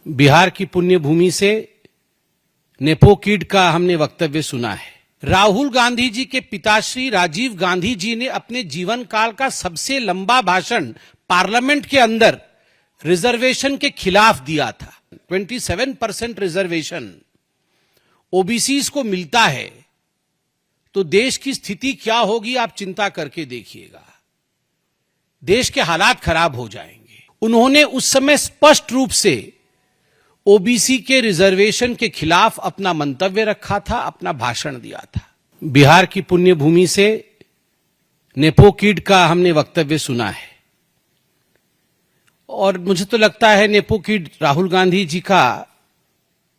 बिहार की पुण्य भूमि से नेपो किड का हमने वक्तव्य सुना है। राहुल गांधी जी के पिताश्री राजीव गांधी जी ने अपने जीवन काल का सबसे लंबा भाषण पार्लियामेंट के अंदर रिजर्वेशन के खिलाफ दिया था। 27% रिजर्वेशन ओबीसीज को मिलता है तो देश की स्थिति क्या होगी, आप चिंता करके देखिएगा। देश के हालात खराब हो जाएंगे। उन्होंने उस समय स्पष्ट रूप से ओबीसी के रिजर्वेशन के खिलाफ अपना मंतव्य रखा था, अपना भाषण दिया था। बिहार की पुण्य भूमि से नेपो किड का हमने वक्तव्य सुना है और मुझे तो लगता है नेपो किड राहुल गांधी जी का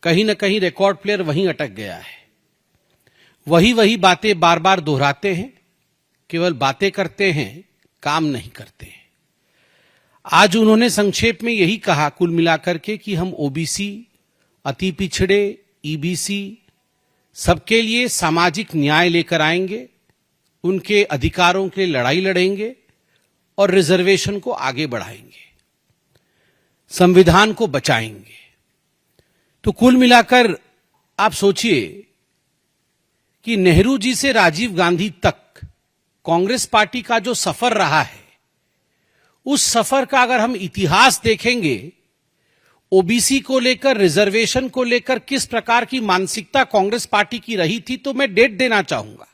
कहीं ना कहीं रिकॉर्ड प्लेयर वहीं अटक गया है। वही बातें बार बार दोहराते हैं, केवल बातें करते हैं, काम नहीं करते हैं। आज उन्होंने संक्षेप में यही कहा कुल मिलाकर के कि हम ओबीसी, अति पिछड़े, ईबीसी सबके लिए सामाजिक न्याय लेकर आएंगे, उनके अधिकारों के लिए लड़ाई लड़ेंगे और रिजर्वेशन को आगे बढ़ाएंगे, संविधान को बचाएंगे। तो कुल मिलाकर आप सोचिए कि नेहरू जी से राजीव गांधी तक कांग्रेस पार्टी का जो सफर रहा है, उस सफर का अगर हम इतिहास देखेंगे, ओबीसी को लेकर, रिजर्वेशन को लेकर किस प्रकार की मानसिकता कांग्रेस पार्टी की रही थी, तो मैं डेट देना चाहूंगा।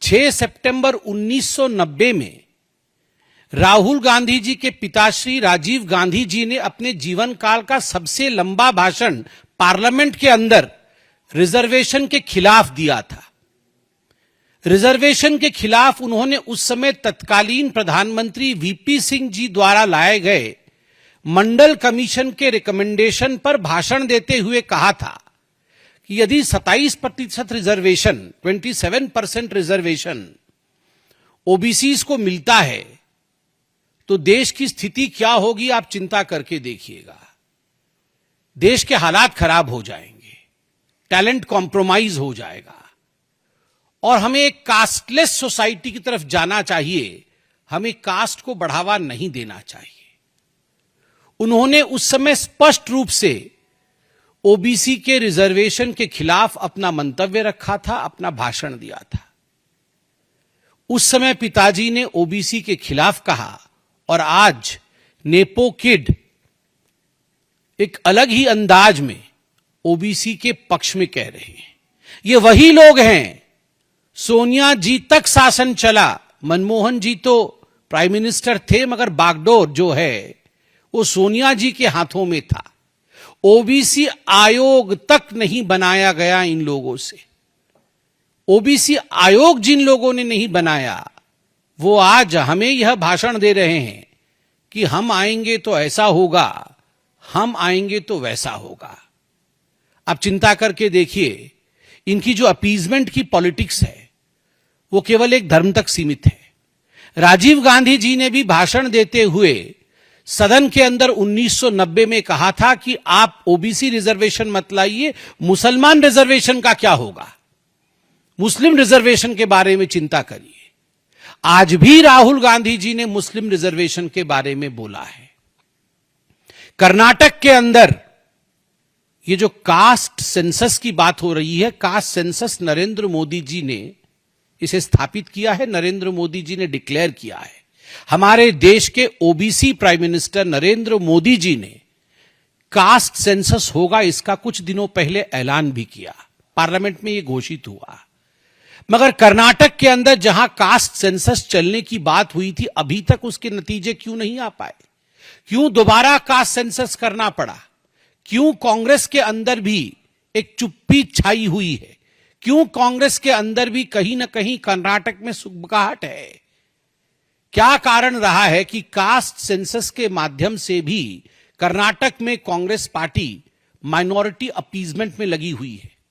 6 सितंबर 1990 में राहुल गांधी जी के पिताश्री राजीव गांधी जी ने अपने जीवन काल का सबसे लंबा भाषण पार्लियामेंट के अंदर रिजर्वेशन के खिलाफ दिया था। रिजर्वेशन के खिलाफ उन्होंने उस समय तत्कालीन प्रधानमंत्री वीपी सिंह जी द्वारा लाए गए मंडल कमीशन के रिकमेंडेशन पर भाषण देते हुए कहा था कि यदि 27% रिजर्वेशन, 27% रिजर्वेशन ओबीसीज को मिलता है तो देश की स्थिति क्या होगी, आप चिंता करके देखिएगा। देश के हालात खराब हो जाएंगे, टैलेंट कॉम्प्रोमाइज हो जाएगा और हमें एक कास्टलेस सोसाइटी की तरफ जाना चाहिए। हमें कास्ट को बढ़ावा नहीं देना चाहिए। उन्होंने उस समय स्पष्ट रूप से ओबीसी के रिजर्वेशन के खिलाफ अपना मंतव्य रखा था, अपना भाषण दिया था। उस समय पिताजी ने ओबीसी के खिलाफ कहा और आज नेपो किड एक अलग ही अंदाज में ओबीसी के पक्ष में कह रहे हैं। ये वही लोग हैं, सोनिया जी तक शासन चला, मनमोहन जी तो प्राइम मिनिस्टर थे, मगर बागडोर जो है वो सोनिया जी के हाथों में था। ओबीसी आयोग तक नहीं बनाया गया इन लोगों से। ओबीसी आयोग जिन लोगों ने नहीं बनाया, वो आज हमें यह भाषण दे रहे हैं कि हम आएंगे तो ऐसा होगा, हम आएंगे तो वैसा होगा। आप चिंता करके देखिए, इनकी जो अपीजमेंट की पॉलिटिक्स है वो केवल एक धर्म तक सीमित है। राजीव गांधी जी ने भी भाषण देते हुए सदन के अंदर 1990 में कहा था कि आप ओबीसी रिजर्वेशन मत लाइए, मुसलमान रिजर्वेशन का क्या होगा, मुस्लिम रिजर्वेशन के बारे में चिंता करिए। आज भी राहुल गांधी जी ने मुस्लिम रिजर्वेशन के बारे में बोला है। कर्नाटक के अंदर ये जो कास्ट सेंसस की बात हो रही है, कास्ट सेंसस नरेंद्र मोदी जी ने इसे स्थापित किया है, नरेंद्र मोदी जी ने डिक्लेयर किया है। हमारे देश के OBC prime minister Narendra Modi ji ने कास्ट सेंसस होगा इसका कुछ दिनों पहले ऐलान भी किया, पार्लियामेंट में यह घोषित हुआ। मगर कर्नाटक के अंदर जहां कास्ट सेंसस चलने की बात हुई थी, अभी तक उसके नतीजे क्यों नहीं आ पाए? क्यों दोबारा कास्ट सेंसस करना पड़ा? क्यों कांग्रेस के अंदर भी एक चुप्पी छाई हुई है? क्यों कांग्रेस के अंदर भी कहीं ना कहीं कर्नाटक में सुगबुगाहट है? क्या कारण रहा है कि कास्ट सेंसस के माध्यम से भी कर्नाटक में कांग्रेस पार्टी माइनॉरिटी अपीजमेंट में लगी हुई है?